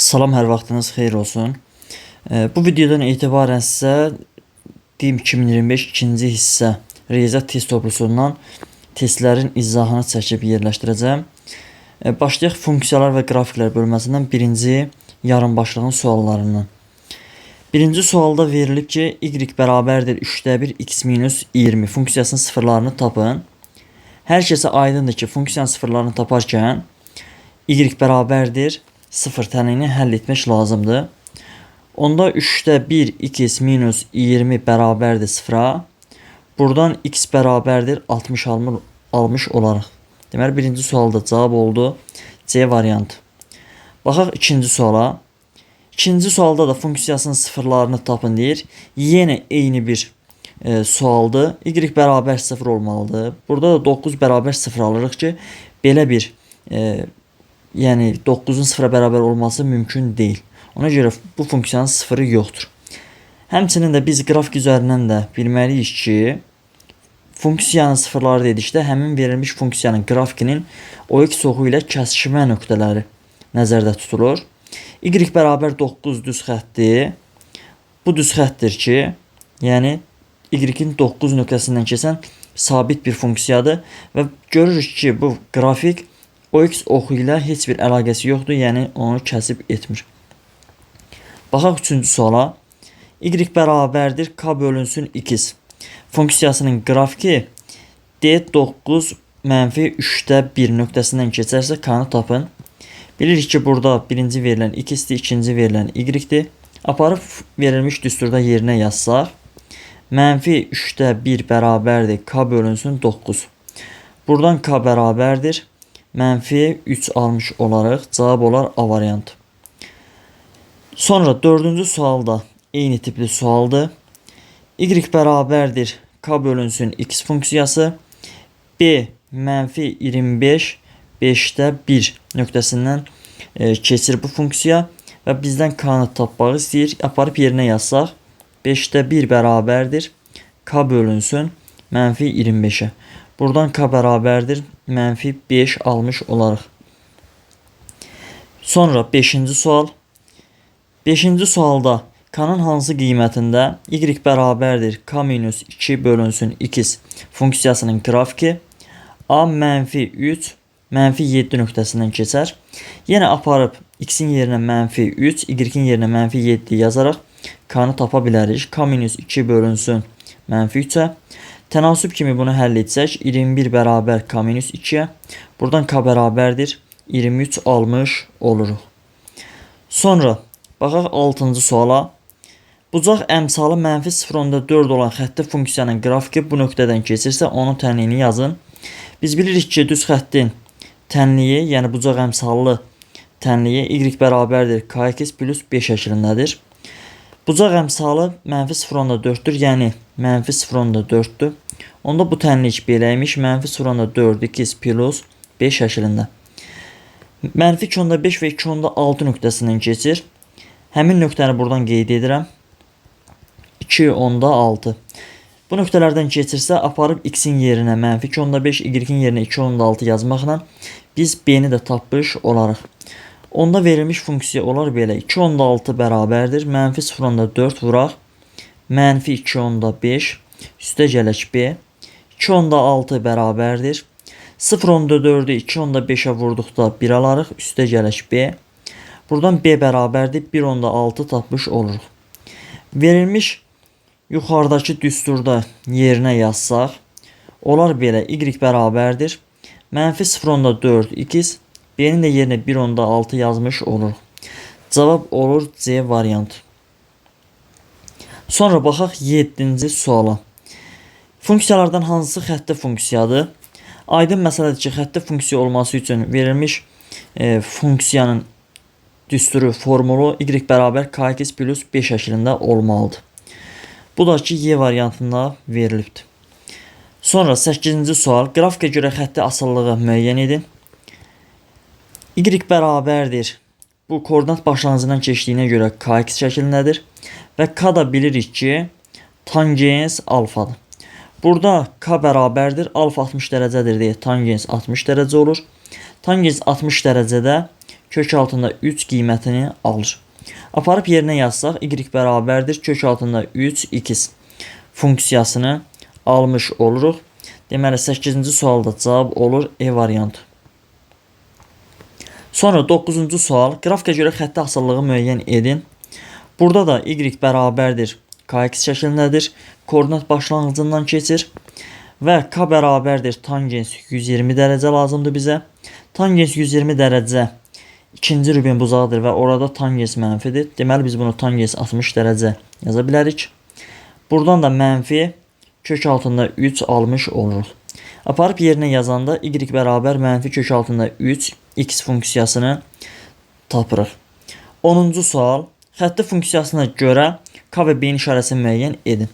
Salam, hər vaxtınız xeyir olsun. Bu videodan etibarən sizə DİM 2025 ikinci hissə riyaziyyat test toplusundan testlərin izahını çəkib yerləşdirəcəm. Başlayaq funksiyalar və qrafiklər bölməsindən birinci yarımbaşlığın suallarından. Birinci sualda verilib ki, y bərabərdir 3də 1 x minus 20 funksiyasının sıfırlarını tapın. Hər kəsə aydındır ki, funksiyanın sıfırlarını taparkən y bərabərdir 0 tənini həll etmək lazımdır. Onda 3də 1 x minus 20 bərabərdir 0-a. Buradan x bərabərdir 60 almış olaraq. Deməli, birinci sualda cavab oldu C variantı. Baxaq ikinci suala. İkinci sualda da funksiyasının sıfırlarını tapın deyir. Yenə eyni bir sualdır. Y bərabər 0 olmalıdır. Burada da 9 bərabər 0 alırıq ki, belə bir yəni 9'un 0'a bərabər olması mümkün deyil. Ona görə bu funksiyanın sıfırı yoxdur. Həmçinin də biz qrafik üzərindən də bilməliyik ki, funksiyanın sıfırları dedikdə həmin verilmiş funksiyanın qrafikinin OX oxu ilə kəsişmə nöqtələri nəzərdə tutulur. Y bərabər 9 düz xəttdir. Bu düz xəttdir ki, yəni Y-in 9 nöqtəsindən keçən sabit bir funksiyadır və görürük ki, bu qrafik OX oxu ilə heç bir əlaqəsi yoxdur, yəni onu kəsib etmir. Baxaq üçüncü suala. Y bərabərdir k bölünsün x funksiyasının qrafiki D9 mənfi 3də 1 nöqtəsindən keçərsə k-nı tapın. Bilirik ki, burada birinci verilən x-dir, ikinci verilən y-dir. Aparıb verilmiş düsturda yerinə yazsaq, mənfi 3də 1 bərabərdir k bölünsün 9. Buradan k bərabərdir mənfi 3 almış olaraq cavab olar A variantı. Sonra dördüncü sualda eyni tipli sualdır. Y bərabərdir k bölünsün x funksiyası. B mənfi 25 5də 1 nöqtəsindən keçir bu funksiya və bizdən k-nı tapmaq istəyir. Aparıb yerinə yazsaq 5də 1 bərabərdir k bölünsün mənfi 25'ə. Buradan k bərabərdir mənfi 5 almış olaraq. Sonra 5-ci sual. 5-ci sualda k-nın hansı qiymətində y bərabərdir k minus 2 bölünsün x funksiyasının qrafiki A mənfi 3 mənfi 7 nöqtəsindən keçər. Yenə aparıb x-in yerinə mənfi 3, y-in yerinə mənfi 7 yazaraq k-nı tapa bilərik. K minus 2 bölünsün mənfi 3'ə. Tənasüb kimi bunu həll etsək, 21 bərabər k minus 2'yə. Buradan k bərabərdir 23 almış oluruq. Sonra baxaq 6-cı suala. Bucaq əmsalı mənfi 0.4 olan xətti funksiyanın qrafiki bu nöqtədən keçirsə, onun tənliyini yazın. Biz bilirik ki, düz xəttin tənliyi, yəni bucaq əmsallı tənliyi y bərabərdir kx plus 5 şəklindədir. Bucaq əmsalı mənfi 0.4'dür, yəni mənfi 0.4'dür. Onda bu tənlik beləymiş, mənfi 0.4 x plus 5 şəklində. Mənfi 2.5 və 2.6 nöqtəsindən keçir. Həmin nöqtəni buradan qeyd edirəm. 2.6. Bu nöqtələrdən keçirsə, aparıb x-in yerinə mənfi 2.5, y-in yerinə 2.6 yazmaqla biz b-ni də tapmış olarıq. Onda verilmiş funksiya olar belə. 2.6 bərabərdir mənfi 0.4 vuraq. Mənfi 2.5 üstə gələk b. 2.6 bərabərdir. 0.4'ü 2.5'ə vurduqda 1 alarıq. Üstə gələk b. Buradan b bərabərdir 1.6 tapmış oluruq. Verilmiş yuxarıdakı düsturda yerinə yazsaq, olar belə y bərabərdir mənfi 0.4 x, b-nin də yerinə 1.6 yazmış oluruq. Cavab olur C variantı. Sonra baxaq 7-ci suala. Funksiyalardan hansı xətti funksiyadır? Aydın məsələdir ki, xətti funksiya olması üçün verilmiş funksiyanın düsturu formulu y bərabər kx plus 5 şəklində olmalıdır. Bu da ki, Y variantında verilibdir. Sonra 8-ci sual. Qrafikə görə xətti asıllığı müəyyən edin. Y bərabərdir. Bu koordinat başlanğıcından keçdiyinə görə kx şəklindədir. Və k da bilirik ki, tangens alfadır. Burada k bərabərdir. Alfa 60 dərəcədir deyə tangens 60 dərəcə olur. Tangens 60 dərəcədə kök altında 3 qiymətini alır. Aparıb yerinə yazsaq, y bərabərdir kök altında 3 x funksiyasını almış oluruq. Deməli 8-ci sualda cavab olur E variantı. Sonra 9-cu sual. Qrafika görə xətti asıllığı müəyyən edin. Burada da y bərabərdir kx şəklindədir. Koordinat başlanğıcından keçir. Və k bərabərdir tangens 120 dərəcə lazımdır bizə. Tangens 120 dərəcə ikinci Ruben buzağıdır və orada tangens mənfidir. Deməli biz bunu tangens 60 dərəcə yaza bilərik. Buradan da mənfi kök altında 3 almış oluruq. Aparıb yerinə yazanda y bərabər mənfi kök altında 3 x funksiyasını tapırıq. 10-cu sual. Xətti funksiyasına görə k və b-nin işarəsini müəyyən edin.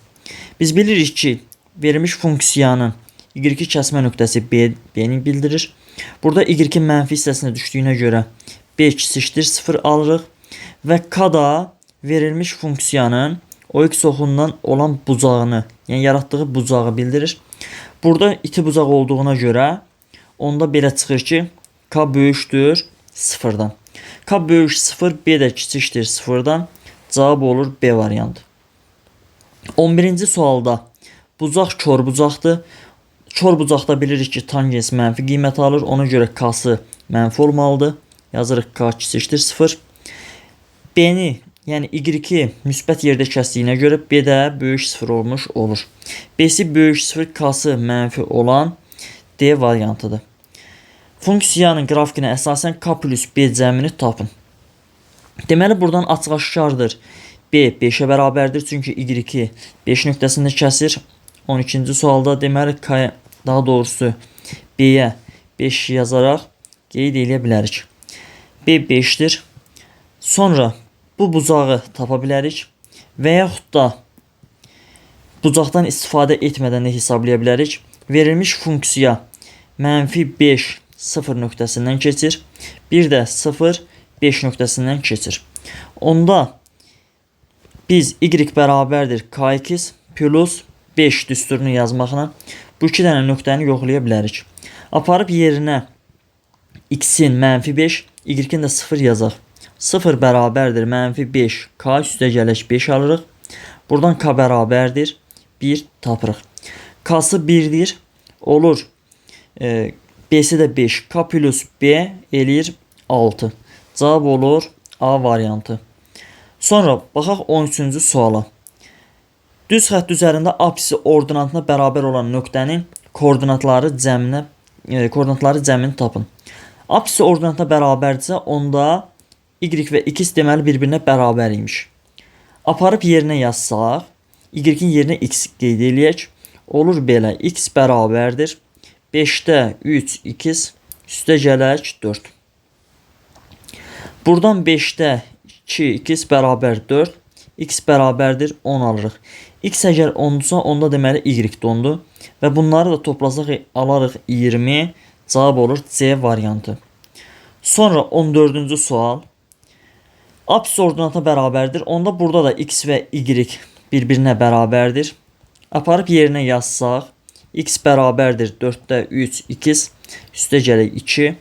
Biz bilirik ki, verilmiş funksiyanın y kəsmə nöqtəsi b-ni bildirir. Burada y-in mənfi hissəsinə düşdüyünə görə b kiçikdir 0 alırıq. Və k da verilmiş funksiyanın o x oxundan olan bucağını, yəni yaratdığı bucağı bildirir. Burada iti bucaq olduğuna görə onda belə çıxır ki, k böyükdür 0-dan. K böyük 0, b də kiçikdir 0-dan. Cavab olur B variantı. 11-ci sualda bucaq kör bucaqdır. Kör bucaqda bilirik ki, tangens mənfi qiymət alır. Ona görə k-sı mənfi olmalıdır. Yazırıq k kiçikdir 0. B-ni, yəni y-i müsbət yerdə kəsdiyinə görə b də böyük 0 olmuş olur. B-si böyük 0, k-sı mənfi olan D variantıdır. Funksiyanın qrafikinə əsasən k plus b cəmini tapın. Deməli buradan açıq-aşkardır. B 5-ə bərabərdir, çünki y 5 nöqtəsində kəsir. 12-ci sualda deməli k, daha doğrusu b-yə 5 yazaraq qeyd edə bilərik. B 5-dir. Sonra bu bucağı tapa bilərik və yaxud da bucaqdan istifadə etmədən də hesablaya bilərik. Verilmiş funksiya mənfi 5 0 nöqtəsindən keçir. Bir də 0 5 nöqtəsindən keçir. Onda biz y bərabərdir kx plus 5 düsturunu yazmaqla bu iki dənə nöqtəni yoxlaya bilərik. Aparıb yerinə x-in mənfi 5, y-in də 0 yazaq. 0 bərabərdir mənfi 5, k üstə gələk 5 alırıq. Buradan k bərabərdir 1 tapırıq. K-sı 1-dir. Olur. B-si də 5. K plus B eləyir 6. Cavab olur A variantı. Sonra baxaq 13-cü suala. Düz xətt üzərində apsisi ordinatına bərabər olan nöqtənin koordinatları cəmini tapın. Apsisi ordinatına bərabərdirsə, onda y və x deməli bir-birinə bərabər imiş. Aparıb yerinə yazsaq, y-in yerinə x qeyd eləyək. Olur belə, x bərabərdir 5-də 3 x üstə gələk 4. Buradan 5-də 2 x bərabər 4, x bərabərdir 10 alırıq. X əgər 10-dursa, onda deməli y 10-dur. Və bunları da toplasaq alarıq 20, cavab olur C variantı. Sonra 14-cü sual. Apsis ordinata bərabərdir. Onda burada da x və y bir-birinə bərabərdir. Aparıb yerinə yazsaq, x bərabərdir 4-də 3 x üstə gələk 2.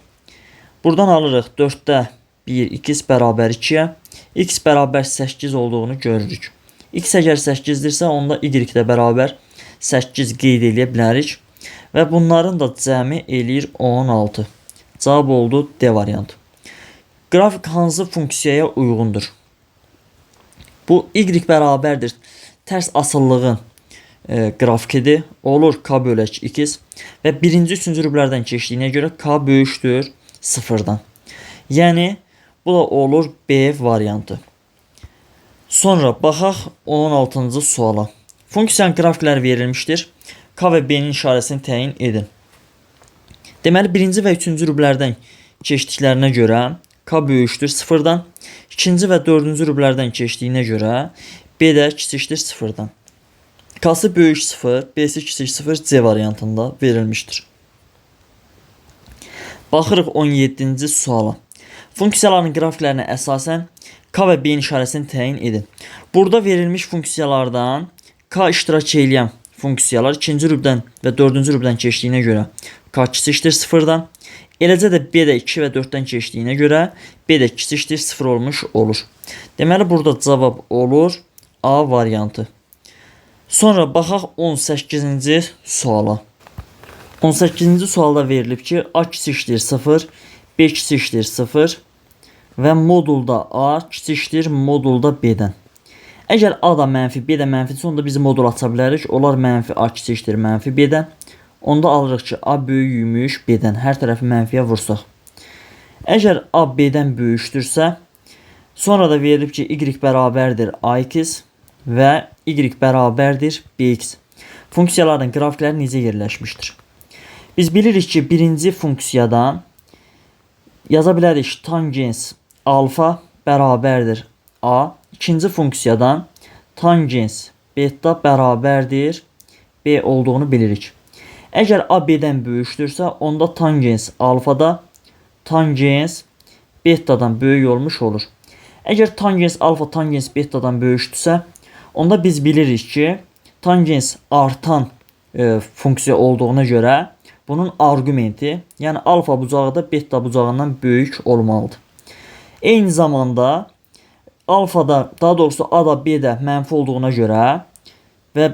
Buradan alırıq 4-də 1 x bərabər 2-yə. X bərabər 8 olduğunu görürük. X əgər 8-dirsə, onda y də bərabər 8 qeyd edə bilərik. Və bunların da cəmi eləyir 16. Cavab oldu D variantı. Qrafik hansı funksiyaya uyğundur? Bu y bərabərdir tərs asıllığın qrafikidir. Olur k bölək x və birinci, üçüncü rüblərdən keçdiyinə görə k böyükdür 0-dan. Yəni bu da olur B variantı. Sonra baxaq 16-cı suala. Funksiyanın qrafikləri verilmişdir. K və B-nin işarəsini təyin edin. Deməli, birinci və üçüncü rüblərdən keçdiklərinə görə k böyükdür 0-dan. İkinci və dördüncü rüblərdən keçdiyinə görə B də kiçikdir 0-dan. K-sı böyük 0, B-si kiçik 0 C variantında verilmişdir. Baxırıq 17-ci suala. Funksiyaların qrafiklərinə əsasən k və b-nin işarəsini təyin edin. Burada verilmiş funksiyalardan k iştirak edən funksiyalar ikinci rübdən və dördüncü rübdən keçdiyinə görə k kiçikdir 0-dan. Eləcə də b də 2 və 4-dən keçdiyinə görə B də kiçikdir 0 olmuş olur. Deməli burada cavab olur A variantı. Sonra baxaq 18-ci suala. 18-ci sualda verilib ki, A kiçikdir 0, B kiçikdir 0 və modulda A kiçikdir modulda B-dən. Əgər A da mənfi, B də mənfidirsə, onda biz modul aça bilərik. Onlar mənfi A kiçikdir mənfi B-dən. Onda alırıq ki, A böyükmüş B-dən. Hər tərəfi mənfiyə vursaq. Əgər A B-dən böyükdürsə, sonra da verilib ki, Y bərabərdir AX və Y bərabərdir BX. Funksiyaların qrafikləri necə yerləşmişdir? Biz bilirik ki, birinci funksiyadan yaza bilərik tangens alfa bərabərdir A. İkinci funksiyadan tangens beta bərabərdir B olduğunu bilirik. Əgər A B-dən böyükdürsə, onda tangens alfa da tangens betadan böyük olmuş olur. Əgər tangens alfa tangens betadan böyükdürsə, onda biz bilirik ki, tangens artan funksiya olduğuna görə bunun argumenti, yəni alfa bucağı da beta bucağından böyük olmalıdır. Eyni zamanda alfada, daha doğrusu A da B də mənfi olduğuna görə və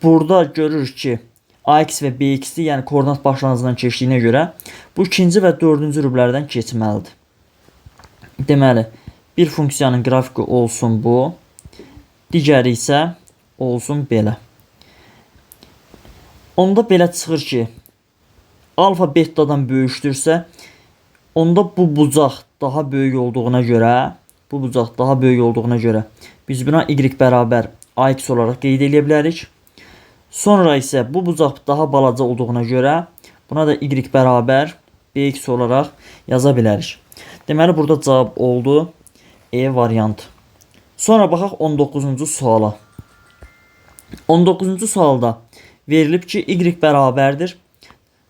burada görürük ki, AX və BX-dir, yəni koordinat başlanğıcından keçdiyinə görə bu ikinci və dördüncü rüblərdən keçməlidir. Deməli, bir funksiyanın qrafiki olsun bu, digəri isə olsun belə. Onda belə çıxır ki, alfa betadan böyükdürsə, onda bu bucaq daha böyük olduğuna görə, biz buna Y bərabər AX olaraq qeyd edə bilərik. Sonra isə bu bucaq daha balaca olduğuna görə buna da Y bərabər BX olaraq yaza bilərik. Deməli, burada cavab oldu E variantı. Sonra baxaq 19-cu suala. 19-cu sualda verilib ki, Y bərabərdir.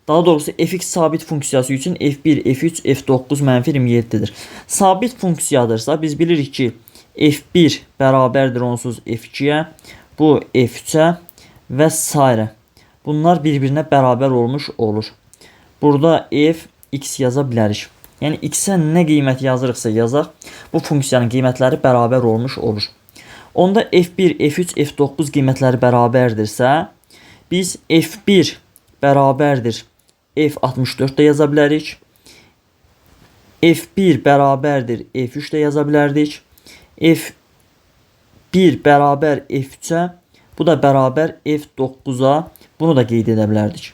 Daha doğrusu fx sabit funksiyası üçün f1, f3, f9 mənfi 27-dir. Sabit funksiyadırsa biz bilirik ki, f1 bərabərdir onsuz f2-yə, bu f3-ə və s. Bunlar bir-birinə bərabər olmuş olur. Burada f, x yaza bilərik. Yəni x-ə nə qiymət yazırıqsa yazaq, bu funksiyanın qiymətləri bərabər olmuş olur. Onda f1, f3, f9 qiymətləri bərabərdirsə, biz f1 bərabərdir f64 də yaza bilərik. f1 bərabərdir f3 də yaza bilərdik. f1 bərabər f3-ə, bu da bərabər f9-a, bunu da qeyd edə bilərdik.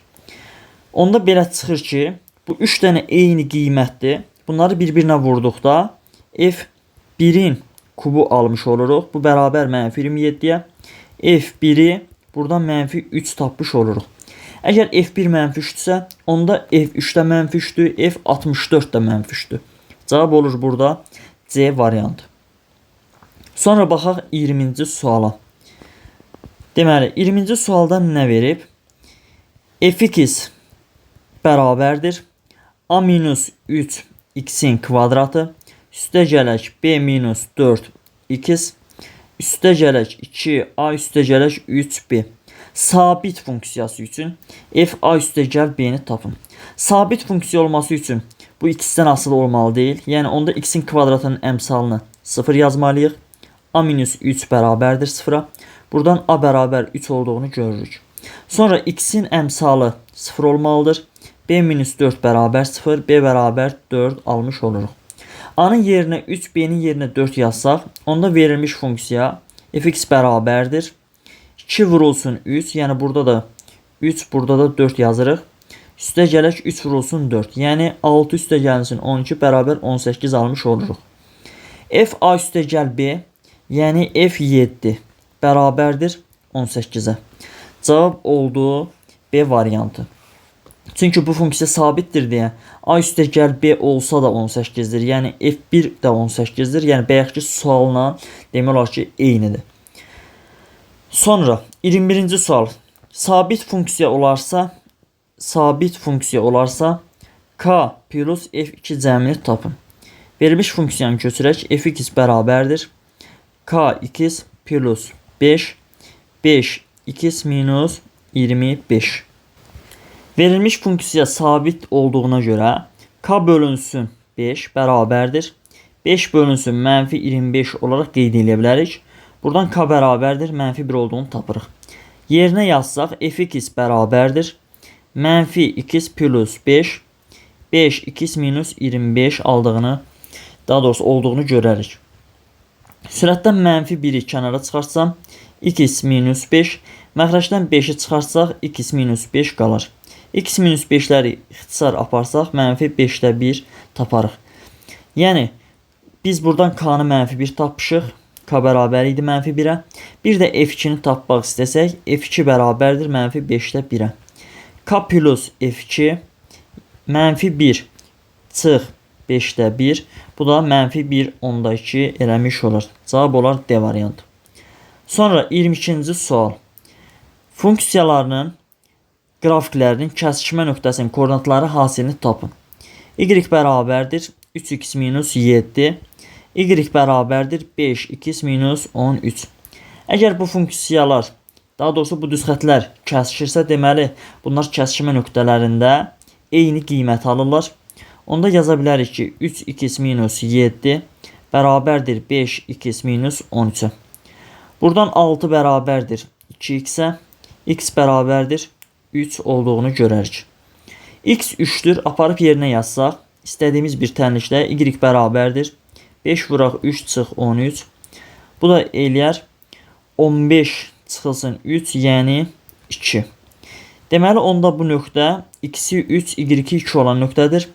Onda belə çıxır ki, bu 3 dənə eyni qiymətdir. Bunları bir-birinə vurduqda f1-in kubu almış oluruq. Bu bərabər mənfi 27-yə. f1-i buradan mənfi 3 tapmış oluruq. Əgər f1 mənfi 3-dürsə, onda f3 də mənfi 3-dür, f64 də mənfi 3-dür. Cavab olur burada C variantı. Sonra baxaq 20-ci suala. Deməli, 20-ci sualda nə verib? fx bərabərdir a minus 3 x-in kvadratı üstə gələk b minus 4 x üstə gələk 2a üstə gələk 3b. Sabit funksiyası üçün f a üstə gəl b-ni tapın. Sabit funksiya olması üçün bu x-dən asılı olmalı deyil. Yəni onda x-in kvadratının əmsalını 0 yazmalıyıq. A minus 3 bərabərdir 0-a. Buradan a bərabər 3 olduğunu görürük. Sonra x-in əmsalı 0 olmalıdır. B minus 4 bərabər 0, B bərabər 4 almış oluruq. A-nın yerinə 3, B-nin yerinə 4 yazsaq, onda verilmiş funksiya fx bərabərdir 2 vurulsun 3, yəni burada da 3, burada da 4 yazırıq. Üstə gələk 3 vurulsun 4, yəni 6 üstə gəlsin 12 bərabər 18 almış oluruq. F a üstə gəl B, yəni f7 bərabərdir 18-ə. Cavab oldu B variantı. Çünki bu funksiya sabitdir deyə a üstə gəl b olsa da 18-dir. Yəni f1 də 18-dir. Yəni bayaqki sualla demək olar ki eynidir. Sonra 21-ci sual. Sabit funksiya olarsa k plus f2 cəmini tapın. Verilmiş funksiyanı köçürək. Fx bərabərdir k2 plus 5 5x minus 25. Verilmiş funksiya sabit olduğuna görə k bölünsün 5 bərabərdir 5 bölünsün mənfi 25 olaraq qeyd edə bilərik. Buradan k bərabərdir, mənfi 1 olduğunu tapırıq. Yerinə yazsaq f(x) bərabərdir. Mənfi 2x plus 5, 5x minus 25 olduğunu görərik. Sürətdən mənfi 1'i kənara çıxarsam, x minus 5, məxrəcdən 5'i çıxarsaq, x minus 5 qalar. X minus 5'ləri ixtisar aparsaq, mənfi 5'də 1 taparıq. Yəni, biz buradan k-nı mənfi 1 tapmışıq. K bərabər idi mənfi 1'ə. Bir də f2'ni tapmaq istəsək, f2 bərabərdir mənfi 5'də 1'ə. K plus f2 mənfi 1 çıx 5'də 1. Bu da mənfi 1 onda 2 eləmiş olur. Cavab olar D variantı. Sonra 22-ci sual. Funksiyalarının qrafiklərinin kəsişmə nöqtəsinin koordinatları hasilini tapın. Y bərabərdir 3x minus 7. Y bərabərdir 5x minus 13. Əgər bu funksiyalar, daha doğrusu bu düz xətlər kəsişirsə, deməli bunlar kəsişmə nöqtələrində eyni qiymət alırlar. Onda yaza bilərik ki 3x minus 7 bərabərdir 5x minus 13'ə. Buradan 6 bərabərdir 2x-ə, x bərabərdir 3 olduğunu görərik. X 3'dür, aparıb yerinə yazsaq, istədiyimiz bir tənlikdə y bərabərdir 5 vuraq 3 çıx 13. Bu da eləyər 15 çıxılsın 3, yəni 2. Deməli, onda bu nöqtə x-i 3, y-i 2 olan nöqtədir.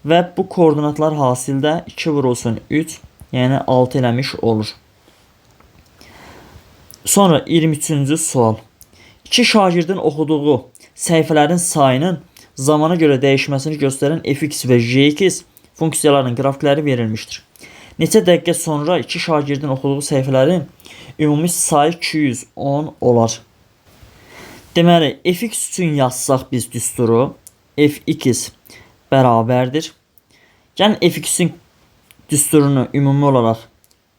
Və bu koordinatlar hasildə 2 vurulsun 3, yəni 6 eləmiş olur. Sonra 23-cü sual. 2 şagirdin oxuduğu səhifələrin sayının zamana görə dəyişməsini göstərən f(x) və g(x) funksiyalarının qrafikləri verilmişdir. Neçə dəqiqə sonra 2 şagirdin oxuduğu səhifələrin ümumi sayı 210 olar. Deməli, f(x) üçün yazsaq biz düsturu f(x) bərabərdir. Gəlin f(x)in düsturunu ümumi olaraq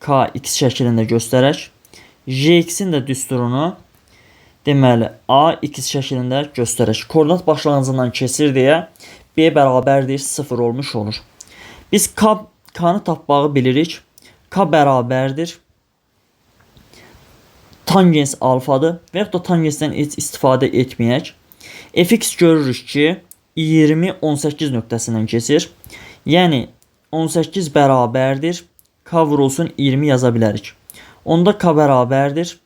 kx şəklində göstərək. Gx-in də düsturunu deməli ax şəklində göstərək. Koordinat başlanğıcından keçir deyə b bərabərdir 0 olmuş olur. Biz k-nı tapmağı bilirik. K bərabərdir tangens alfadır və yaxud da tangensdən heç istifadə etməyək. Fx görürük ki 20-18 nöqtəsindən keçir. Yəni 18 bərabərdir k vurulsun 20 yaza bilərik. Onda k bərabərdir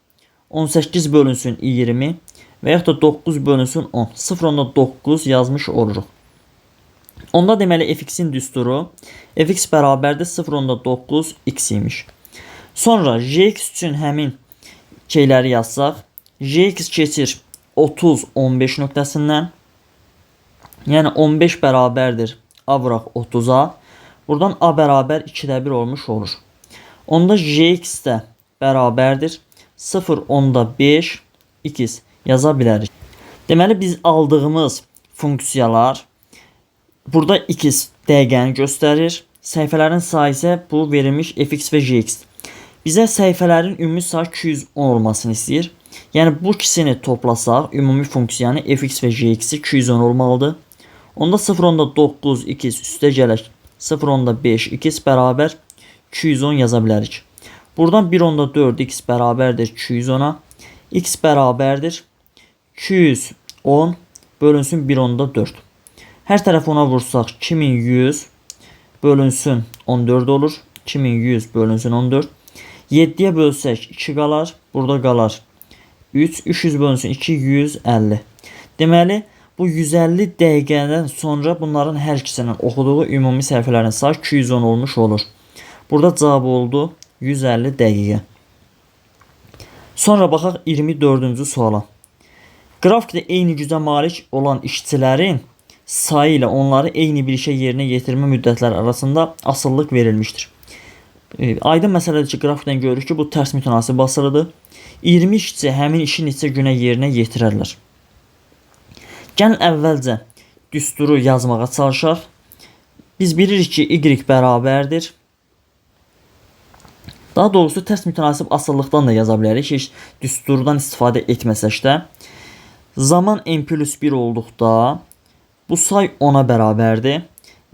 18 bölünsün 20 və yaxud da 9 bölünsün 10. 0.9 yazmış oluruq. Onda deməli fx-in düsturu fx bərabərdir 0.9 x imiş. Sonra gx üçün həmin şeyləri yazsaq, gx keçir 30-15 nöqtəsindən. Yəni 15 bərabərdir a vuraq 30-a. Buradan a bərabər 2'də 1 olmuş olur. Onda gx də bərabərdir 0.5 x yaza bilərik. Deməli biz aldığımız funksiyalar burada x dəqiqəni göstərir. Səhifələrin sayı isə bu verilmiş fx və gx. Bizə səhifələrin ümumi sayı 210 olmasını istəyir. Yəni bu ikisini toplasaq ümumi funksiyanı fx və gx 210 olmalıdır. Onda 0.9 x üstə gələk 0.5 x bərabər 210 yaza bilərik. Buradan 1.4 x bərabərdir 210'a. X bərabərdir 210 bölünsün 1.4. Hər tərəf ona vursaq 2100 bölünsün 14 olur. 2100 bölünsün 14. 7'yə bölsək 2 qalar. Burada qalar 3. 300 bölünsün 250. Deməli bu 150 dəqiqədən sonra bunların hər ikisinin oxuduğu ümumi səhifələrin sayı 210 olmuş olur. Burada cavab oldu 150 dəqiqə. Sonra baxaq 24-cü suala. Qrafikdə eyni gücə malik olan işçilərin sayı ilə onları eyni bir işə yerinə yetirmə müddətləri arasında asıllıq verilmişdir. Aydın məsələdir ki, qrafikdən görürük ki, bu tərs mütənasib asılıdır. 20 işçi həmin işi neçə günə yerinə yetirərlər. Gəlin əvvəlcə düsturu yazmağa çalışaq. Biz bilirik ki, y bərabərdir. Daha doğrusu tərs mütənasib asıllıqdan da yaza bilərik. Heç düsturdan istifadə etməsək də. Zaman n plus 1 olduqda bu say 10'a bərabərdir.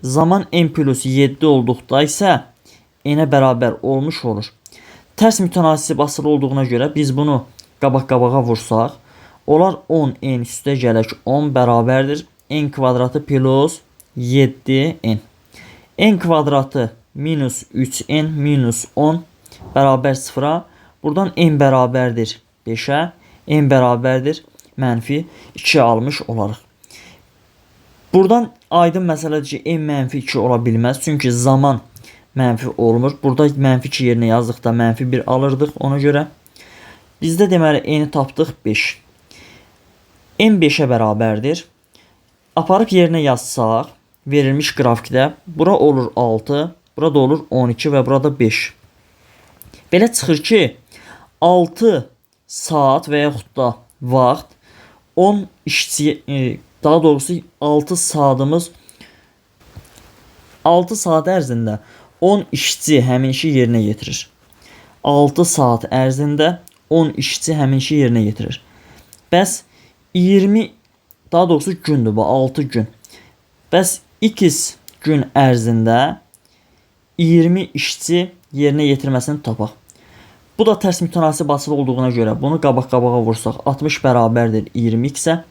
Zaman n plus 7 olduqda isə n'ə bərabər olmuş olur. Tərs mütənasib asılı olduğuna görə biz bunu qabaq-qabağa vursaq, olar 10n üstə gələk 10 bərabərdir n kvadratı plus 7n. N kvadratı minus 3n minus 10 bərabər 0-a. Buradan n bərabərdir 5-ə, n bərabərdir mənfi 2 almış olarıq. Buradan aydın məsələdir ki, n mənfi 2 ola bilməz. Çünki zaman mənfi olmur. Burada mənfi 2 yerinə yazdıqda mənfi 1 alırdıq ona görə. Bizdə deməli n-i tapdıq 5. N 5-ə bərabərdir. Aparıb yerinə yazsaq, verilmiş qrafikdə bura olur 6, burada olur 12 və burada 5. Belə çıxır ki, 6 saat və yaxud da vaxt 10 işçi, daha doğrusu 6 saatımız 6 saat ərzində 10 işçi həmin işi yerinə yetirir. 6 saat ərzində 10 işçi həmin işi yerinə yetirir. Bəs 20, daha doğrusu gündür bu, 6 gün. Bəs x gün ərzində 20 işçi yerinə yetirməsini tapaq. Bu da tərs mütənasib asılı olduğuna görə bunu qabaq-qabağa vursaq 60 bərabərdir 20x-ə,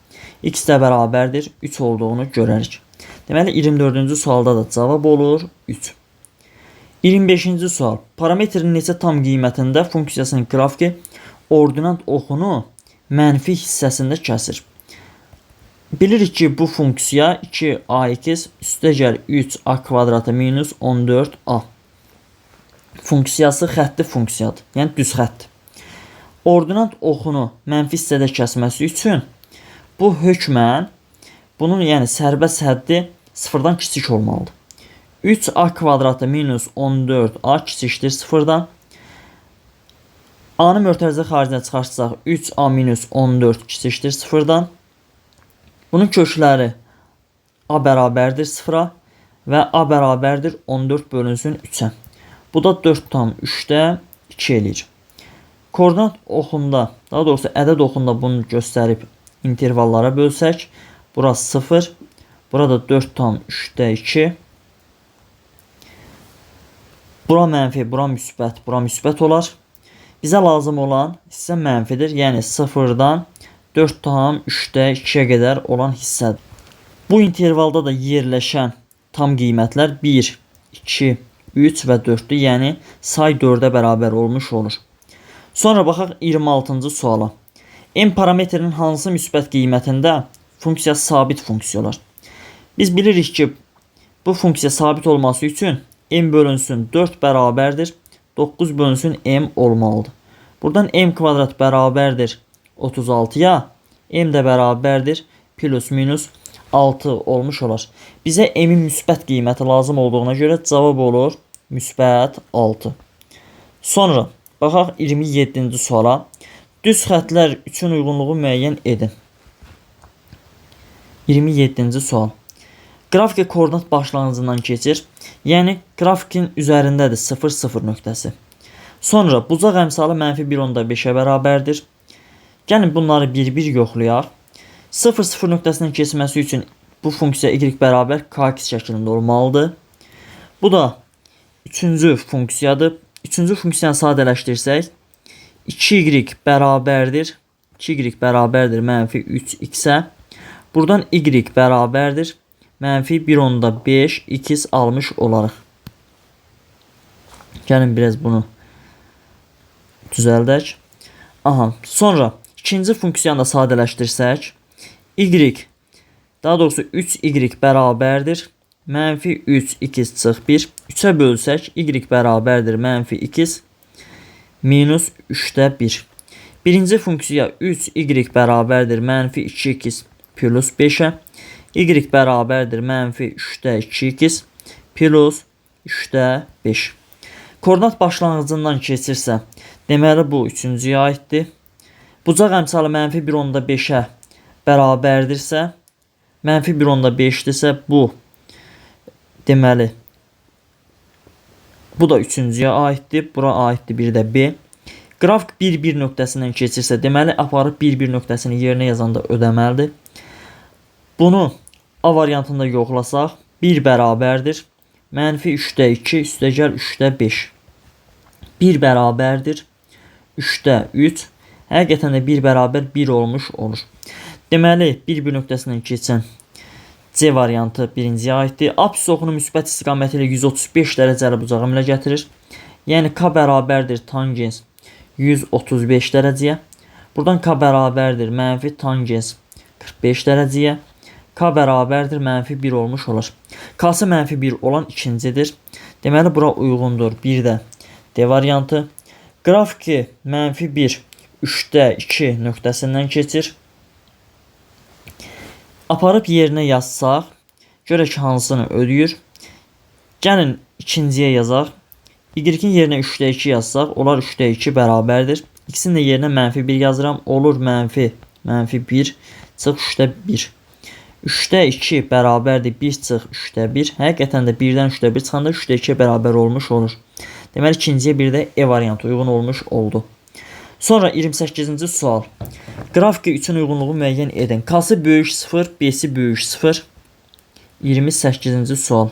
x də bərabərdir 3 olduğunu görərik. Deməli 24-cü sualda da cavab olur 3. 25-ci sual. Parametrin neçə tam qiymətində funksiyasının qrafiki ordinat oxunu mənfi hissəsində kəsir. Bilirik ki, bu funksiya 2ax üstəgəl 3a kvadratı minus 14a. Funksiyası xətti funksiyadır. Yəni düz xətt. Ordinat oxunu mənfi hissədə kəsməsi üçün bu hökmən bunun yəni sərbəst həddi sıfırdan kiçik olmalıdır. 3a kvadratı minus 14a kiçikdir sıfırdan. A-nı mötərizə xaricinə çıxarsaq 3a minus 14 kiçikdir sıfırdan. Bunun kökləri a bərabərdir 0-a və a bərabərdir 14 bölünsün 3-ə. Bu da 4/3-də 2 eləyir. Koordinat oxunda, daha doğrusu ədəd oxunda bunu göstərib intervallara bölsək, burası 0, burada 4/3-də 2. Bura mənfi, bura müsbət olar. Bizə lazım olan hissə mənfidir, yəni 0-dan 4/3-də 2-yə qədər olan hissədir. Bu intervalda da yerləşən tam qiymətlər 1, 2, 3 və 4-dür, yəni say 4-ə bərabər olmuş olur. Sonra baxaq 26-cı suala. M parametrinin hansı müsbət qiymətində funksiyası sabit funksiyalar? Biz bilirik ki, bu funksiya sabit olması üçün m bölünsün 4 bərabərdir 9 bölünsün m olmalıdır. Buradan m kvadrat bərabərdir 36-ya, m də bərabərdir plus minus 6 olmuş olar. Bizə m-in müsbət qiyməti lazım olduğuna görə cavab olur müsbət 6. Sonra baxaq 27-ci suala. Düz xətlər üçün uyğunluğu müəyyən edin. 27-ci sual. Qrafika koordinat başlanğıcından keçir. Yəni grafikin üzərindədir 0, 0 nöqtəsi. Sonra bucaq əmsalı -1/5-ə bərabərdir. Gəlin bunları bir-bir yoxlayaq. 0, 0 nöqtəsindən keçməsi üçün bu funksiya y bərabər kx şəklində olmalıdır. Bu da üçüncü funksiyadır. Üçüncü funksiyanı sadələşdirsək 2y bərabərdir. 2y bərabərdir -3x-ə. Buradan y bərabərdir -1/5 x almış olarıq. Gəlin biraz bunu düzəldək. Aha, sonra ikinci funksiyanı da sadələşdirsək y, daha doğrusu 3y bərabərdir -3x çıx 1. 3-ə bölsək y bərabərdir -2 minus 3-də 1. Birinci funksiya 3y bərabərdir -2x plus 5-ə. Y bərabərdir -3-də 2x plus 3-də 5. Koordinat başlanğıcından keçirsə, deməli bu üçüncüyə aiddir. Bucaq əmsalı -1/5-ə bərabərdirsə, -1/5-dirsə bu deməli bu da üçüncüyə aiddir. Bura aiddir bir də B. Qrafik 1-1 nöqtəsindən keçirsə, deməli aparıb 1-1 nöqtəsini yerinə yazanda ödəməlidir. Bunu A variantında yoxlasaq 1 bərabərdir. mənfi 3-də 2 üstəgəl 3-də 5. 1 bərabərdir 3-də 3. Həqiqətən də 1 bərabər 1 olmuş olur. Deməli, bir nöqtəsindən keçən C variantı birinciyə aiddir. Apsis oxunu müsbət istiqaməti ilə 135 dərəcəli bucağı əmələ gətirir. Yəni K bərabərdir tangens 135 dərəcəyə. Buradan K bərabərdir mənfi tangens 45 dərəcəyə. K bərabərdir mənfi 1 olmuş olur. K-sı mənfi 1 olan ikincidir. Deməli, bura uyğundur. Bir də D variantı. Qrafiki mənfi 1 3-də 2 nöqtəsindən keçir. Aparıb yerinə yazsaq, görək hansını ödəyir. Gəlin ikinciyə yazaq. Y-in yerinə 3-də 2 yazsaq, onlar 3-də 2 bərabərdir. İkisinin də yerinə mənfi 1 yazıram. Olur mənfi 1 çıx 3-də 1. 3-də 2 bərabərdir 1 çıx 3-də 1. Həqiqətən də 1-dən 3-də 1 çıxanda 3-də 2 bərabər olmuş olur. Deməli, ikinciyə bir də E variantı uyğun olmuş oldu. Sonra 28-ci sual. Qrafiki üçün uyğunluğu müəyyən edin. K-sı böyük 0, B-si böyük 0. 28-ci sual.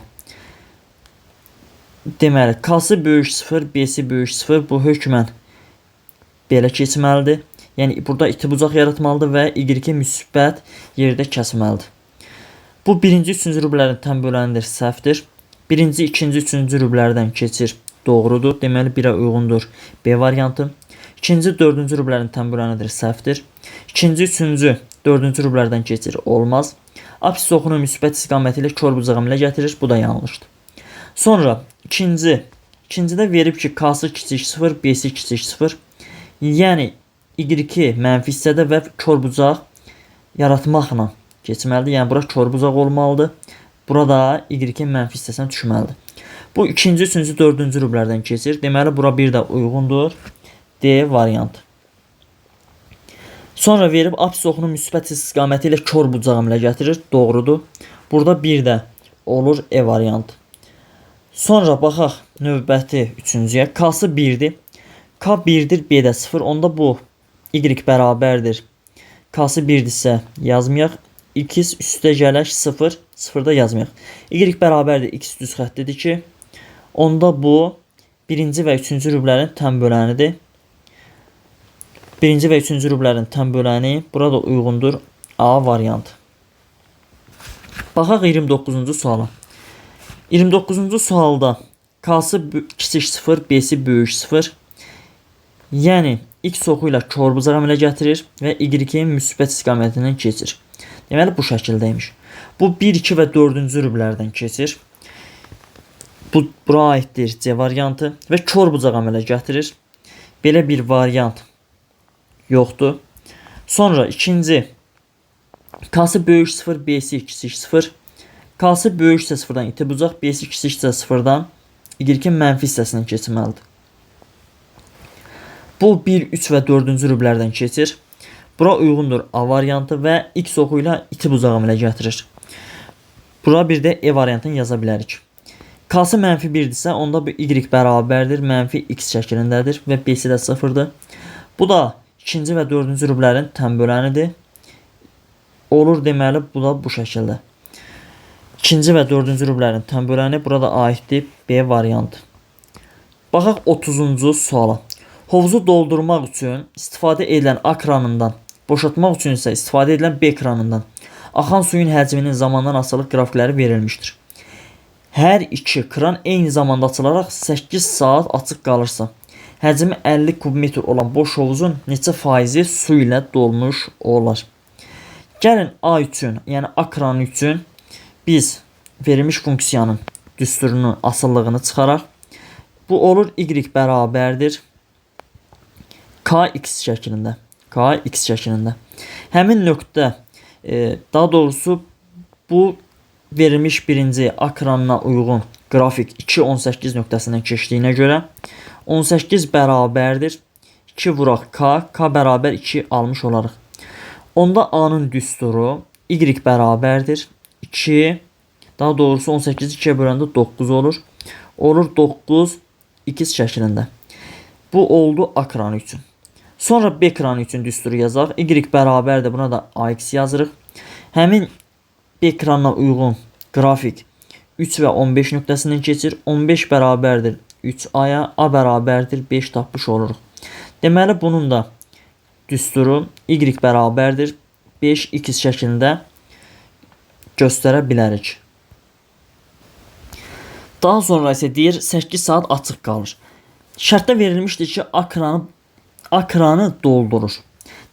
Deməli, K-sı böyük 0, B-si böyük 0. Bu hökmən belə keçməlidir. Yəni, burada itibucaq yaratmalıdır və Y müsbət yerdə kəsməlidir. Bu, birinci, üçüncü rüblərin tən bölənidir, səhvdir. Birinci, ikinci, üçüncü rüblərdən keçir, doğrudur. Deməli, 1-ə uyğundur B variantı. İkinci, dördüncü rüblərin tən bölənidir, səhvdir. İkinci, üçüncü, dördüncü rüblərdən keçir, olmaz. Apsis oxunu müsbət istiqaməti ilə kör bucağı əmələ gətirir, bu da yanlışdır. Sonra, ikincidə verib ki, K-sı kiçik 0, B-si kiçik 0. Yəni, Y mənfi hissədə və kör bucaq yaratmaqla keçməlidir. Yəni, bura kör bucaq olmalıdır. Burada Y mənfi hissəsinə düşməlidir. Bu, ikinci, üçüncü, dördüncü rüblərdən keçir. Deməli, bura bir də uyğundur. D variantı. Sonra verib apsis oxunu müsbət istiqaməti ilə kör bucağı əmələ gətirir. Doğrudur. Burada bir də olur E variantı. Sonra baxaq növbəti üçüncüyə. K-sı 1-dir. K 1-dir, B də 0. Onda bu Y bərabərdir. K-sı 1-dirsə yazmayaq. X üstə gələk 0. 0-da yazmayaq. Y bərabərdir. X düz xəttidir ki, onda bu birinci və üçüncü rüblərin tən bölənidir. Birinci və üçüncü rüblərin tən böləni burada uyğundur A variantı. Baxaq 29-cu suala. 29-cu sualda K-sı kiçik 0, B-si böyük 0. Yəni, X oxu ilə kör bucaq əmələ gətirir və Y-in müsbət istiqamətindən keçir. Deməli, bu şəkildəymiş. Bu 1, 2 və 4-cü rüblərdən keçir. Bu, bura aiddir C variantı və kör bucaq əmələ gətirir. Belə bir variant yoxdur. Sonra ikinci, K-sı böyük 0, B-si kiçik 0. K-sı böyüksə 0-dan iti bucaq, B-si kiçiksə 0-dan Y-in mənfi hissəsindən keçməlidir. Bu 1, 3 və 4-cü rüblərdən keçir. Bura uyğundur A variantı və X oxu ilə iti bucağı əmələ gətirir. Bura bir də E variantını yaza bilərik. K-sı mənfi 1-dirsə, onda bu Y bərabərdir, mənfi X şəklindədir və B-si də 0-dır. Bu da ikinci və dördüncü rüblərin tən bölənidir. Olur, deməli, bu da bu şəkildə. İkinci və dördüncü rüblərin tən böləni burada aiddir B variantı. Baxaq 30-cu suala. Hovuzu doldurmaq üçün istifadə edilən A kranından, boşaltmaq üçün isə istifadə edilən B kranından axan suyun həcminin zamandan asılı qrafikləri verilmişdir. Hər iki kran eyni zamanda açılaraq 8 saat açıq qalırsa, həcmi 50 kubmetr olan boş hovuzun neçə faizi su ilə dolmuş olar? Gəlin A üçün, yəni A kranı üçün biz verilmiş funksiyanın düsturunu, asıllığını çıxaraq. Bu olur Y bərabərdir Kx şəklində. Kx şəklində. Həmin nöqtə, daha doğrusu bu verilmiş birinci A kranına uyğun qrafik 2.18 nöqtəsindən keçdiyinə görə 18 bərabərdir 2 vuraq K, K bərabər 2 almış olarıq. Onda A-nın düsturu Y bərabərdir 2, daha doğrusu 18-i 2-yə böləndə 9 olur. Olur 9 X şəklində. Bu oldu A kranı üçün. Sonra B kranı üçün düsturu yazaq. Y bərabərdir, buna da AX yazırıq. Həmin B kranına uyğun qrafik 3 və 15 nöqtəsindən keçir. 15 bərabərdir 3a-ya, a bərabərdir 5 tapmış oluruq. Deməli bunun da düsturu y bərabərdir 5x şəklində göstərə bilərik. Daha sonra isə deyir 8 saat açıq qalır. Şərtdə verilmişdir ki, A kranı doldurur.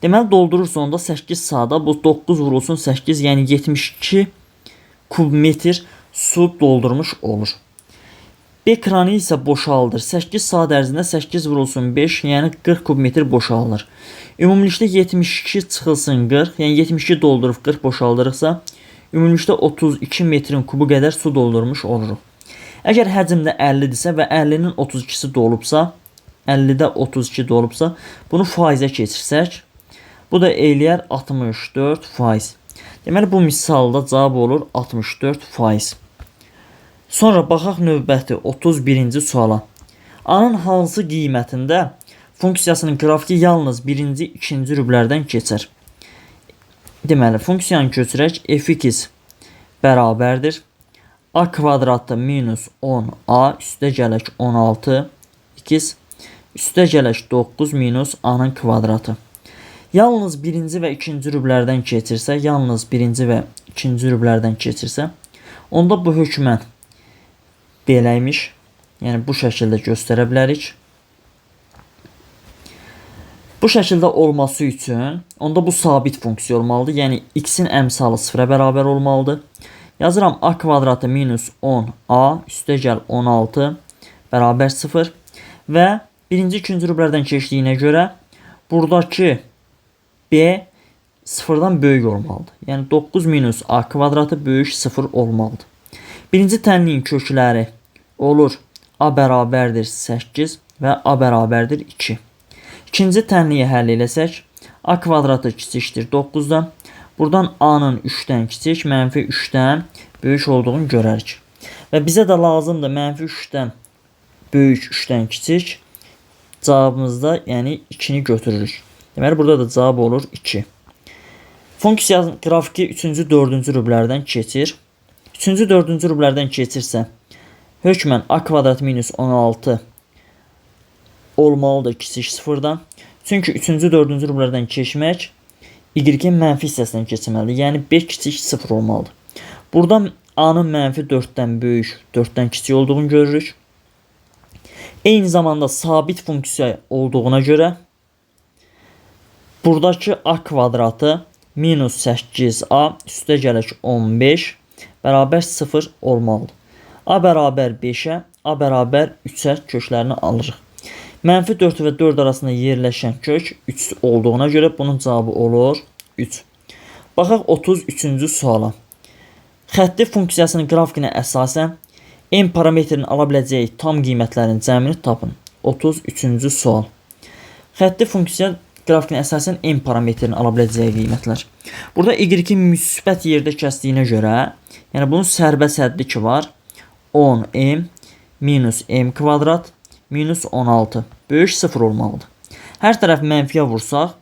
Deməli doldurursa onda 8 saata bu 9 vurulsun 8, yəni 72 kubmetr su doldurmuş olur. B kranı isə boşaldır. 8 saat ərzində 8 vurulsun 5, yəni 40 kubmetr boşalır. Ümumilikdə 72 çıxılsın 40, yəni 72 doldurub 40 boşaldırıqsa, ümumilikdə 32 metrin kubu qədər su doldurmuş oluruq. Əgər həcmdə 50-dirsə və 50-nin 32-si dolubsa, 50-də 32 dolubsa, bunu faizə keçirsək, bu da eləyər 64%. Deməli, bu misalda cavab olur 64%. Sonra baxaq növbəti 31-ci suala. A-nın hansı qiymətində funksiyasının qrafiki yalnız 1-ci, 2-ci rüblərdən keçər? Deməli, funksiyanı köçürək, f(x) bərabərdir a kvadratda minus 10a üstə gələk 16x üstə gələk 9 minus a-nın kvadratı. Yalnız 1-ci və 2-ci rüblərdən keçirsə, onda bu hökmən beləymiş. Yəni bu şəkildə göstərə bilərik. Bu şəkildə olması üçün onda bu sabit funksiya olmalıdır. Yəni x-in əmsalı 0-a bərabər olmalıdır. Yazıram a kvadratı minus 10a üstə gəl 16 bərabər 0 və 1-ci, 2-ci rüblərdən keçdiyinə görə buradakı b 0-dan böyük olmalıdır. Yəni 9 minus a kvadratı böyük 0 olmalıdır. Birinci tənliyin kökləri olur a bərabərdir 8 və a bərabərdir 2. İkinci tənliyi həll eləsək, a kvadratı kiçikdir 9-dan. Buradan a-nın 3-dən kiçik, mənfi 3-dən böyük olduğunu görərik. Və bizə də lazımdır mənfi 3-dən böyük 3-dən kiçik. Cavabımızda yəni 2-ni götürürük. Deməli, burada da cavab olur 2. Funksiyanın qrafiki 3-cü, 4-cü rüblərdən keçir. 3-cü, 4-cü rüblərdən keçirsə, hökmən a kvadrat minus 16 olmalıdır kiçik 0-dan. Çünki 3-cü, 4-cü rüblərdən keçmək y-in mənfi hissəsindən keçməlidir. Yəni 5 kiçik 0 olmalıdır. Buradan a-nın mənfi 4-dən böyük, 4-dən kiçik olduğunu görürük. Eyni zamanda sabit funksiya olduğuna görə buradakı a kvadratı minus 8a üstə gələk 15 bərabər 0 olmalıdır. A bərabər 5-ə, a bərabər 3-ə köklərini alırıq. Mənfi 4 və 4 arasında yerləşən kök 3 olduğuna görə bunun cavabı olur 3. Baxaq 33-cü suala. Xətti funksiyasının qrafikinə əsasən n parametrini ala biləcəyi tam qiymətlərin cəmini tapın. 33-cü sual. Xətti funksiya qrafikinə əsasən n parametrini ala biləcəyi qiymətlər. Burada y-in müsbət yerdə kəsdiyinə görə, yəni bunun sərbəst həddi ki var, 10m minus m kvadrat minus 16 böyük 0 olmalıdır. Hər tərəf mənfiyə vursaq,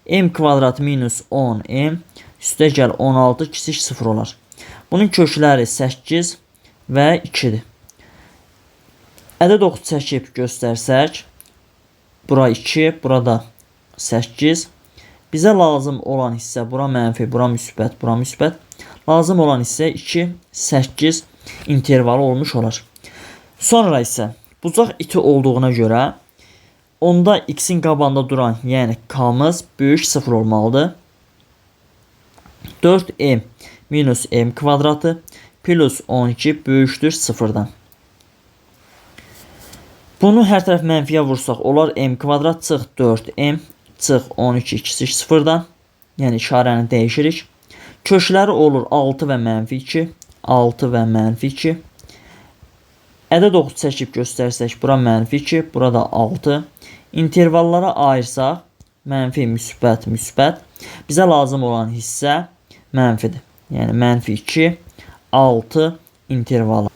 m kvadrat minus 10m üstə gəl 16 kiçik 0 olar. Bunun kökləri 8 və 2-dir. Ədəd oxu çəkib göstərsək, bura 2, burada 8. Bizə lazım olan hissə, bura mənfi, bura müsbət, bura müsbət. Lazım olan hissə 2, 8 intervalı olmuş olar. Sonra isə bucaq iti olduğuna görə onda x-in qabağında duran, yəni k-mız böyük 0 olmalıdır. 4m minus m kvadratı plus 12 böyükdür 0-dan. Bunu hər tərəf mənfiyə vursaq olar m kvadrat çıx 4m çıx 12 kiçik 0-dan. Yəni işarəni dəyişirik. Kökləri olur 6 və mənfi 2. 6 və mənfi 2. Ədəd oxu çəkib göstərsək, bura mənfi 2, burada 6. İntervallara ayırsaq, mənfi, müsbət, müsbət. Bizə lazım olan hissə mənfidir. Yəni mənfi 2, 6 intervalı.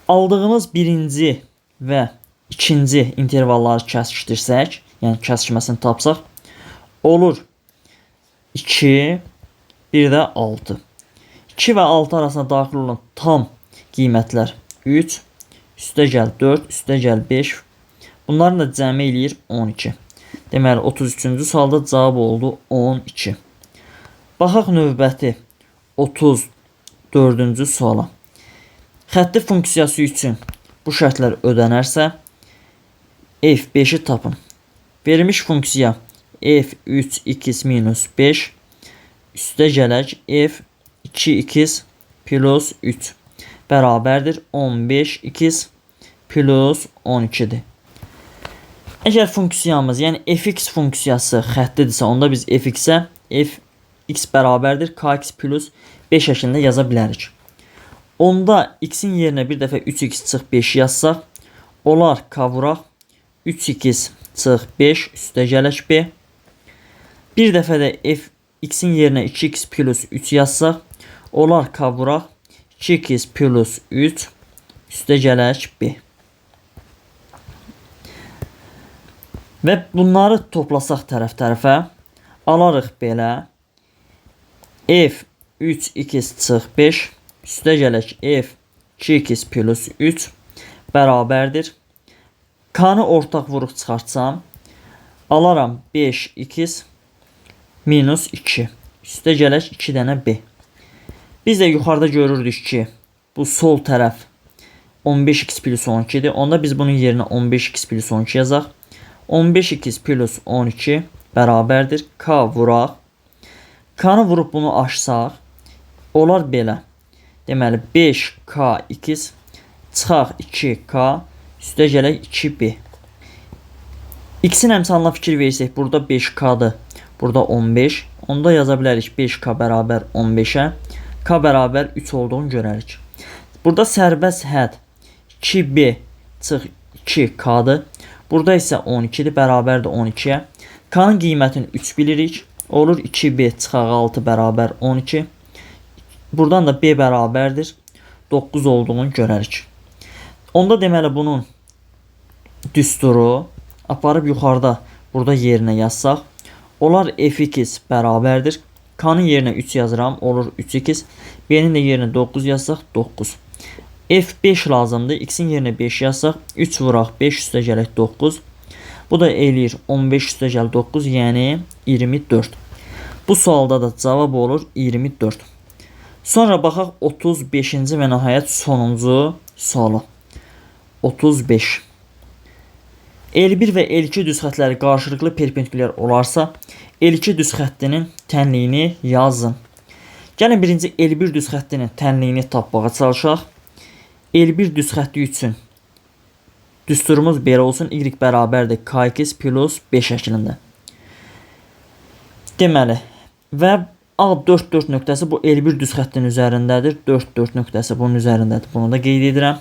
Aldığımız birinci və ikinci intervalları kəsişdirsək, yəni kəsişməsini tapsaq, olur 2, bir də 6. 2 və 6 arasında daxil olan tam qiymətlər 3, üstəgəl 4, üstəgəl 5. Bunların da cəmi eləyir 12. Deməli 33-cü sualda cavab oldu 12. Baxaq növbəti 34-cü suala. Xətti funksiyası üçün bu şərtlər ödənərsə f5-i tapın. Verilmiş funksiya f3x minus 5 üstə gələk f2x plus 3 bərabərdir 15x plus 12-dir. Əgər funksiyamız, yəni fx funksiyası xəttidirsə, onda biz fx-ə fx bərabərdir kx plus 5 şəklində yaza bilərik. Onda x-in yerinə bir dəfə 3x çıx 5 yazsaq, olar k vuraq 3x çıx 5 üstə gələk b. Bir dəfə də x-in yerinə 2x plus 3 yazsaq, olar k vuraq 2x plus 3 üstə gələk b. Və bunları toplasaq tərəf-tərəfə, alarıq belə f 3x çıx 5 üstə gələk f 2x plus 3 bərabərdir. K-nı ortaq vuruq çıxartsam, alaram 5x minus 2 üstə gələk 2 dənə b. Biz də yuxarıda görürdük ki, bu sol tərəf 15x plus 12-dir. Onda biz bunun yerinə 15x plus 12 yazaq. 15x plus 12 bərabərdir k vuraq. K-nı vurub bunu açsaq, olar belə. Deməli 5kx çıxaq 2k üstə gələk 2b. X-in əmsalına fikir versək, burada 5k-dır, burada 15. Onda yaza bilərik 5k bərabər 15-ə. K bərabər 3 olduğunu görərik. Burada sərbəst hədd 2b çıx 2k-dır. Burada isə 12-dir, bərabərdir 12-yə. K-nın qiymətini 3 bilirik. Olur 2b çıxaq 6 bərabər 12. Buradan da b bərabərdir 9 olduğunu görərik. Onda deməli bunun düsturu aparıb yuxarıda burada yerinə yazsaq, olar f2 bərabərdir. K-nın yerinə 3 yazıram, olur 3x. B-nin də yerinə 9 yazsaq 9. f5 lazımdır. X-in yerinə 5 yazsaq 3 vuraq 5 üstə gələk 9. Bu da eləyir 15 üstə gəl 9, yəni 24. Bu sualda da cavab olur 24. Sonra baxaq 35-ci və nəhayət sonuncu suala. 35. L1 və L2 düz xəttləri qarşılıqlı perpendikulyar olarsa, L2 düz xəttinin tənliyini yazın. Gəlin birinci L1 düz xəttinin tənliyini tapmağa çalışaq. L1 düz xətti üçün düsturumuz belə olsun. Y bərabərdir kx plus 5 şəklində. Deməli, və A4-4 nöqtəsi bu L1 düz xəttin üzərindədir. 4-4 nöqtəsi bunun üzərindədir. Bunu da qeyd edirəm.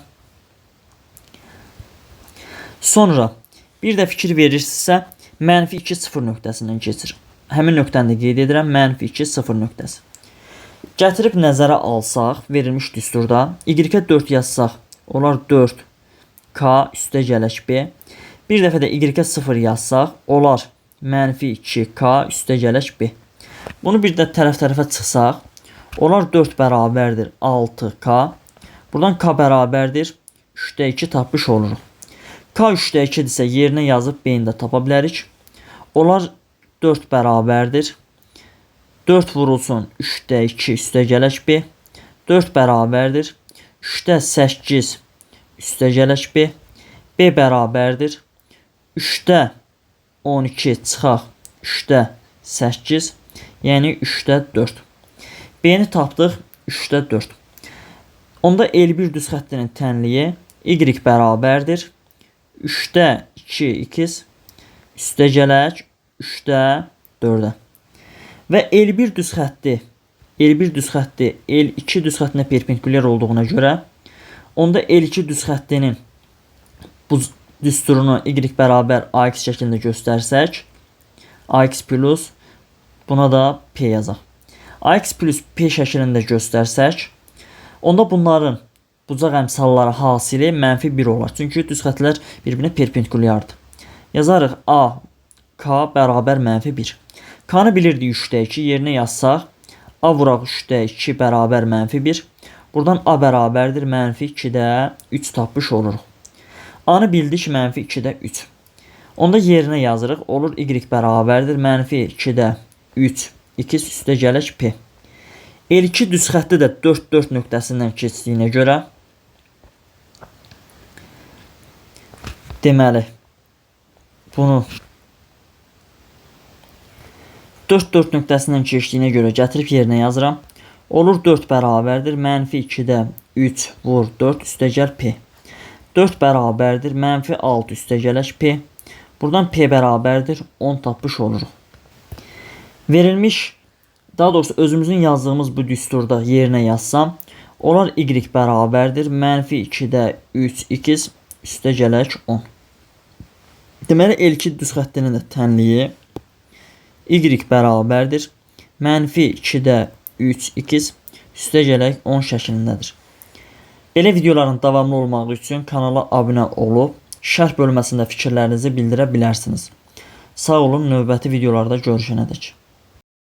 Sonra bir də fikir verirsinizsə, -2 0 nöqtəsindən keçir. Həmin nöqtəni də qeyd edirəm. -2 0 nöqtəsi. Gətirib nəzərə alsaq, verilmiş düsturda y-ə 4 yazsaq, olar 4k üstə gələk b. Bir dəfə də y-ə 0 yazsaq, olar -2k üstə gələk b. Bunu bir də tərəf-tərəfə çıxsaq, olar 4 bərabərdir 6k. Buradan k bərabərdir 3-də 2 tapmış oluruq. K 3-də 2-dirsə yerinə yazıb b-ni də tapa bilərik. Olar 4 bərabərdir 4 vurulsun 3-də 2 üstə gələk b. 4 bərabərdir 3-də 8 üstə gələk b. B bərabərdir 3-də 12 çıxaq 3-də 8, yəni 3-də 4. B-ni tapdıq 3-də 4. Onda L1 düz xəttinin tənliyi y bərabərdir 3-də 2x üstə gələk 3-də 4-ə. Və L1 düz xətti L2 düz xəttinə perpendikulyar olduğuna görə, onda L2 düz xəttinin bu düsturunu y bərabər ax şəklində göstərsək, ax plus, buna da p yazaq. Ax plus p şəklində göstərsək, onda bunların bucaq əmsalları hasili -1 olar. Çünki düz xəttlər bir-birinə perpendikulyardır. Yazarıq a k bərabər -1. K-nı bilirdik 3-də 2, yerinə yazsaq, a vuraq 3-də 2 bərabər -1. Buradan A bərabərdir mənfi 2-də 3 tapmış oluruq. A-nı bildik mənfi 2-də 3. Onda yerinə yazırıq. Olur y bərabərdir mənfi 2-də 3 ikiz üstə gələk p. L2 düz xətti də 4 nöqtəsindən keçdiyinə görə deməli bunu 4 nöqtəsindən keçdiyinə görə gətirib yerinə yazıram. Olur 4 bərabərdir mənfi 2-də 3 vur 4 üstə gəl p. 4 bərabərdir mənfi 6 üstə gələk p. Buradan p bərabərdir 10 tapmış oluruq. Verilmiş, daha doğrusu özümüzün yazdığımız bu düsturda yerinə yazsam, olar y bərabərdir mənfi 2-də 3 ikiz üstə gələk 10. Deməli L2 düz xəttinin də tənliyi y bərabərdir mənfi 2-də 3 ikiz üstə gələk 10 şəklindədir. Belə videoların davamlı olması üçün kanala abunə olub, şərh bölməsində fikirlərinizi bildirə bilərsiniz. Sağ olun, növbəti videolarda görüşənədək.